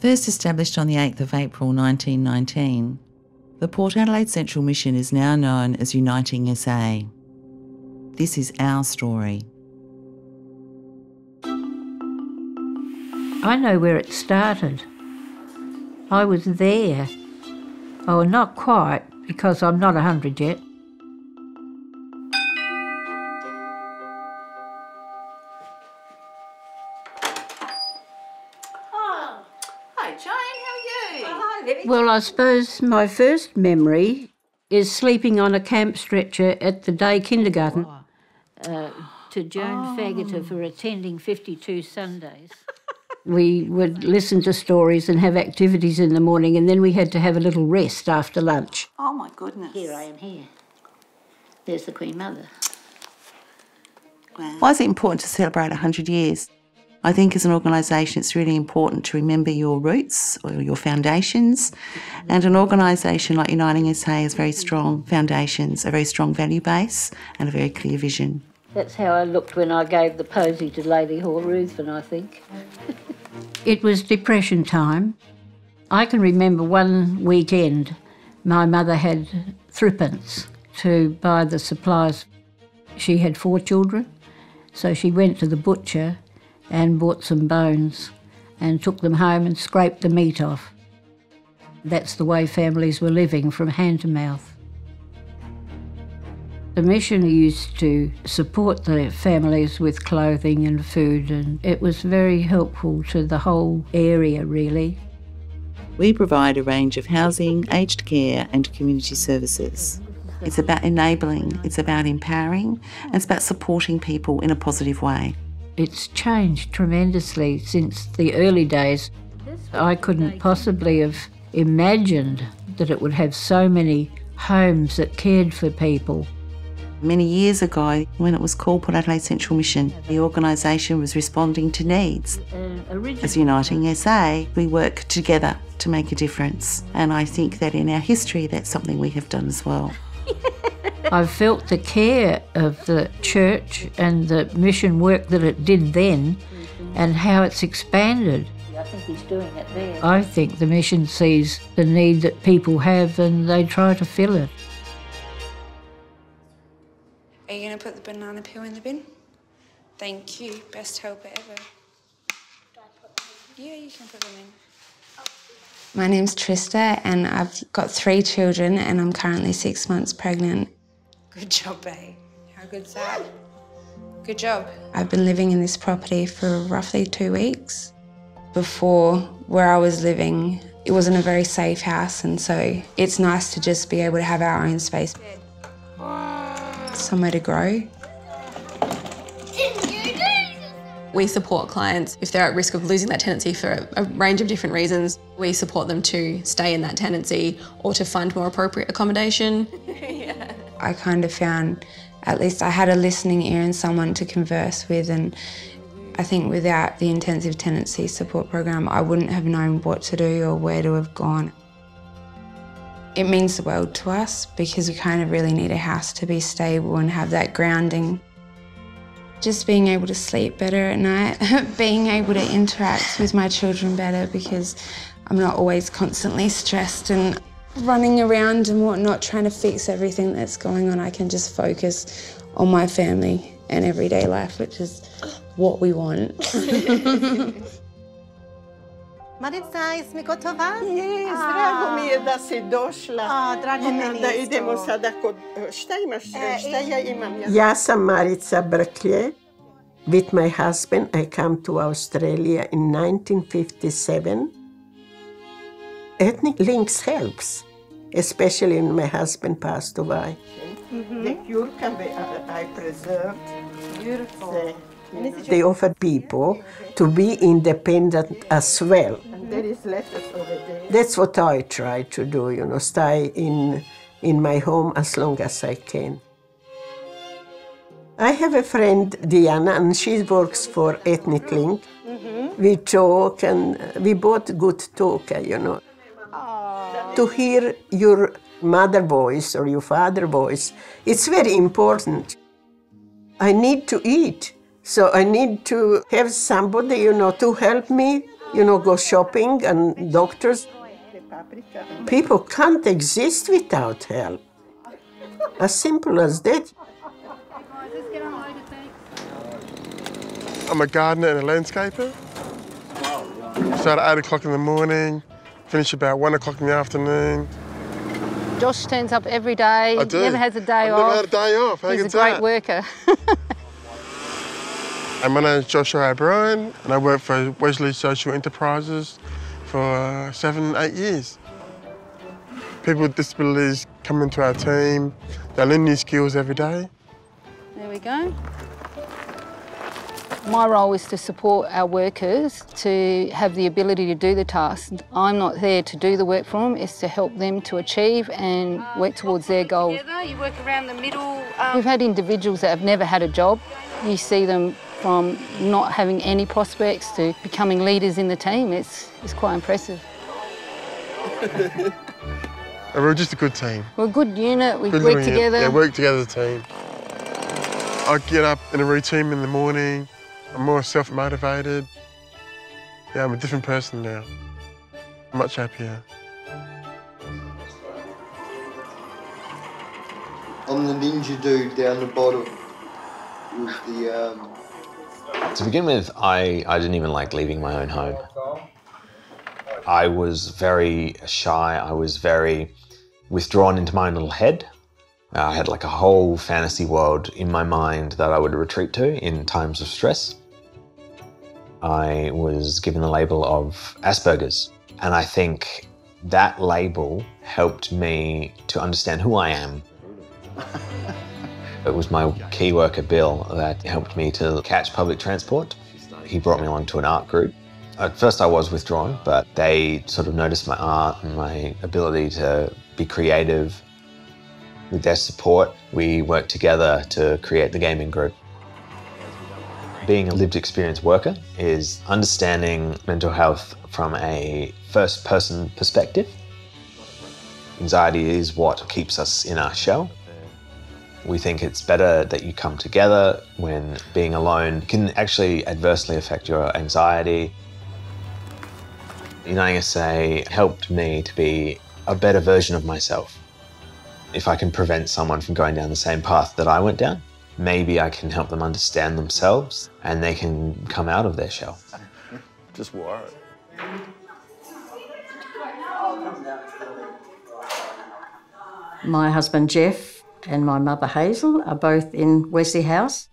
First established on the 8th of April 1919, the Port Adelaide Central Mission is now known as UnitingSA. This is our story. I know where it started. I was there. Oh, not quite, because I'm not 100 yet. Hi Jane, how are you? Hi, Libby. Well, I suppose my first memory is sleeping on a camp stretcher at the day kindergarten to Joan Faggiter for attending 52 Sundays. We would listen to stories and have activities in the morning, and then we had to have a little rest after lunch. Oh my goodness. Here I am here. There's the Queen Mother. Wow. Why is it important to celebrate 100 years? I think as an organisation it's really important to remember your roots or your foundations, and an organisation like UnitingSA has very strong foundations, a very strong value base and a very clear vision. That's how I looked when I gave the posy to Lady Hall Ruthven, I think. It was depression time. I can remember one weekend my mother had threepence to buy the supplies. She had 4 children, so she went to the butcher and bought some bones and took them home and scraped the meat off. That's the way families were living, from hand to mouth. The mission used to support the families with clothing and food, and it was very helpful to the whole area, really. We provide a range of housing, aged care and community services. It's about enabling, it's about empowering, and it's about supporting people in a positive way. It's changed tremendously since the early days. I couldn't possibly have imagined that it would have so many homes that cared for people. Many years ago, when it was called Port Adelaide Central Mission, the organisation was responding to needs. As UnitingSA, we work together to make a difference, and I think that in our history that's something we have done as well. I've felt the care of the church and the mission work that it did then and how it's expanded. I think he's doing it there. I think the mission sees the need that people have and they try to fill it. Are you going to put the banana peel in the bin? Thank you. Best helper ever. Yeah, you can put them in. My name's Trista and I've got 3 children and I'm currently 6 months pregnant. Good job, babe. How good's that? Good job. I've been living in this property for roughly 2 weeks. Before, where I was living, it wasn't a very safe house, and so it's nice to just be able to have our own space. Somewhere to grow. We support clients if they're at risk of losing that tenancy for a range of different reasons. We support them to stay in that tenancy or to find more appropriate accommodation. Yeah. I kind of found, at least I had a listening ear and someone to converse with, and I think without the intensive tenancy support program, I wouldn't have known what to do or where to have gone. It means the world to us because we kind of really need a house to be stable and have that grounding. Just being able to sleep better at night, being able to interact with my children better because I'm not always constantly stressed and running around and whatnot trying to fix everything that's going on. I can just focus on my family and everyday life, which is what we want. Maryca, jest mi gotowa? Jest, drago mi je da si došla. Drago meni isto. Idemo sada kod... Šta imaš? Šta ja imam? Ja sam Marica Brklje. With my husband, I come to Australia in 1957. Ethnic links helps, especially when my husband passed away. The curcuma I preserved. Beautiful. They offer people to be independent as well. And there is letters over there. That's what I try to do, you know, stay in my home as long as I can. I have a friend, Diana, and she works for Ethnic Link. We talk and we both good talker, you know. To hear your mother voice or your father voice, it's very important. I need to eat. So I need to have somebody, you know, to help me you know, go shopping and doctors. People can't exist without help. As simple as that. I'm a gardener and a landscaper. Start at 8 o'clock in the morning, finish about 1 o'clock in the afternoon. Josh turns up every day. I do. Never has a day I've off. never had a day off. How He's a good's great that? worker. And my name's Joshua O'Brien, and I work for Wesley Social Enterprises for 7, 8 years. People with disabilities come into our team. They learn new skills every day. There we go. My role is to support our workers to have the ability to do the tasks. I'm not there to do the work for them, it's to help them to achieve and work towards their goals. You work around the middle. We've had individuals that have never had a job. You see them from not having any prospects to becoming leaders in the team. It's quite impressive. We're just a good team. We're a good unit, we Good work unit. together. Yeah, work together as a team. I get up in a routine in the morning. I'm more self-motivated. Yeah, I'm a different person now. Much happier. On the ninja dude down the bottom with the... To begin with, I didn't even like leaving my own home. I was very shy, I was very withdrawn into my own little head. I had like a whole fantasy world in my mind that I would retreat to in times of stress. I was given the label of Asperger's, and I think that label helped me to understand who I am. It was my key worker, Bill, that helped me to catch public transport. He brought me along to an art group. At first I was withdrawn, but they sort of noticed my art and my ability to be creative. With their support, we worked together to create the gaming group. Being a lived experience worker is understanding mental health from a first-person perspective. Anxiety is what keeps us in our shell. We think it's better that you come together when being alone can actually adversely affect your anxiety. UnitingSA helped me to be a better version of myself. If I can prevent someone from going down the same path that I went down, maybe I can help them understand themselves and they can come out of their shell. Just what? My husband Jeff and my mother Hazel are both in Wesley House.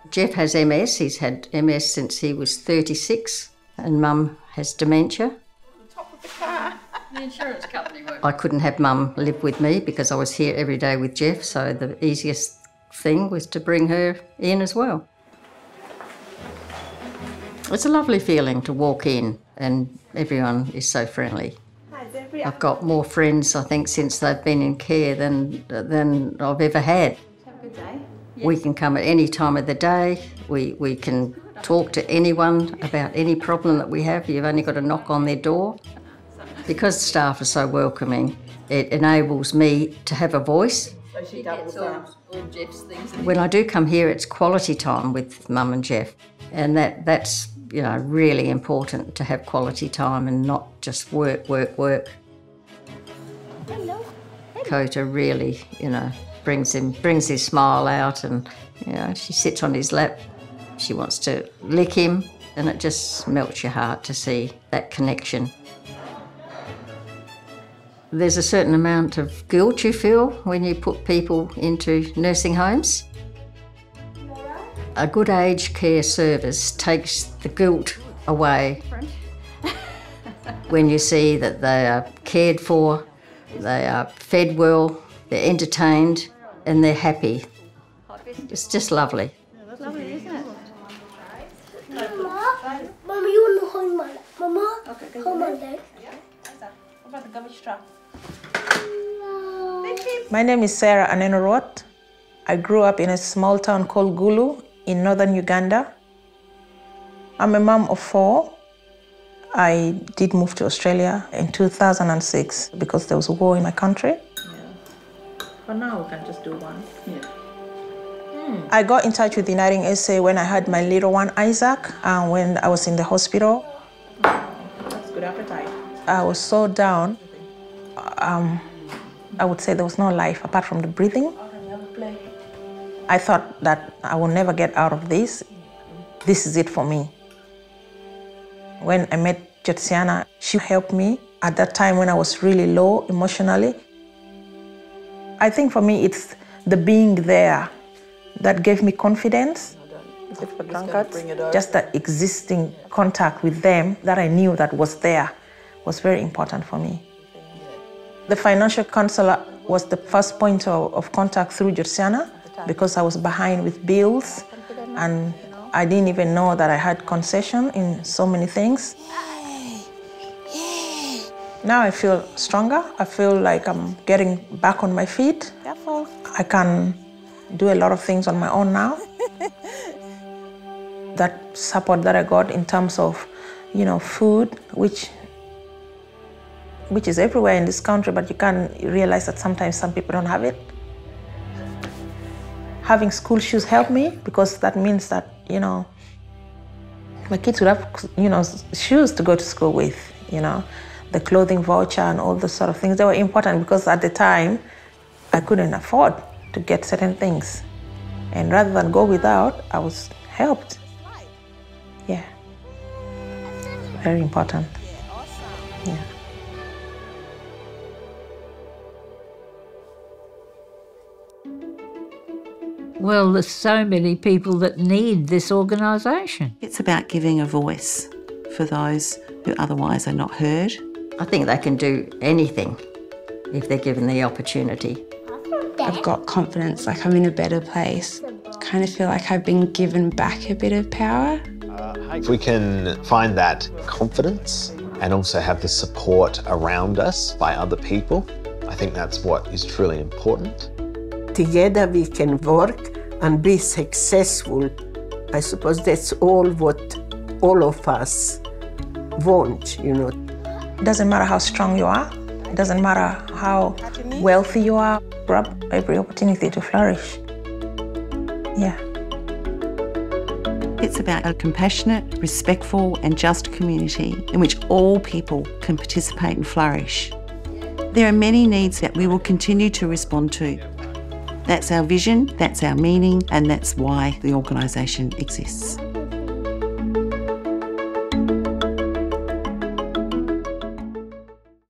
Jeff has MS, he's had MS since he was 36, and Mum has dementia. The insurance company won't. I couldn't have Mum live with me because I was here every day with Jeff, so the easiest thing was to bring her in as well. It's a lovely feeling to walk in and everyone is so friendly. I've got more friends, I think, since they've been in care than I've ever had. Have a good day. We can come at any time of the day. We can talk to anyone about any problem that we have. You've only got to knock on their door. Because staff are so welcoming, it enables me to have a voice. So she doubles up all Jeff's things. When I do come here, it's quality time with Mum and Jeff, and that's really important, to have quality time and not just work. Hello. Kota really, brings his smile out, and she sits on his lap. She wants to lick him, and it just melts your heart to see that connection. There's a certain amount of guilt you feel when you put people into nursing homes. A good aged care service takes the guilt away when you see that they are cared for, they are fed well, they're entertained, and they're happy. It's just lovely. That's lovely, isn't it? Mama, you want to hold my leg? Mama, hold my leg. What about the gummy straw? My name is Sarah Anenorot. I grew up in a small town called Gulu in northern Uganda. I'm a mom of 4. I did move to Australia in 2006 because there was a war in my country. Yeah. For now, we can just do one. Yeah. I got in touch with UnitingSA when I had my little one, Isaac, when I was in the hospital. That's good appetite. I was so down. I would say there was no life apart from the breathing. I thought that I will never get out of this. This is it for me. When I met Josiana, she helped me at that time when I was really low emotionally. I think for me, it's the being there that gave me confidence. Just the existing contact with them that I knew that was there was very important for me. The financial counselor was the first point of contact through Josiana because I was behind with bills and I didn't even know that I had concession in so many things. Now I feel stronger. I feel like I'm getting back on my feet. I can do a lot of things on my own now. That support that I got in terms of, food, which is everywhere in this country, but you can realize that sometimes some people don't have it. Having school shoes helped me because that means that, my kids would have, shoes to go to school with, the clothing voucher and all those sort of things. They were important because at the time, I couldn't afford to get certain things. And rather than go without, I was helped. Yeah. Very important. Yeah. Well, there's so many people that need this organisation. It's about giving a voice for those who otherwise are not heard. I think they can do anything if they're given the opportunity. I've got confidence, like I'm in a better place. Kind of feel like I've been given back a bit of power. If we can find that confidence and also have the support around us by other people, I think that's what is truly important. Together we can work and be successful. I suppose that's all what all of us want, It doesn't matter how strong you are. It doesn't matter how wealthy you are. Grab every opportunity to flourish. Yeah. It's about a compassionate, respectful and just community in which all people can participate and flourish. There are many needs that we will continue to respond to. That's our vision, that's our meaning, and that's why the organisation exists.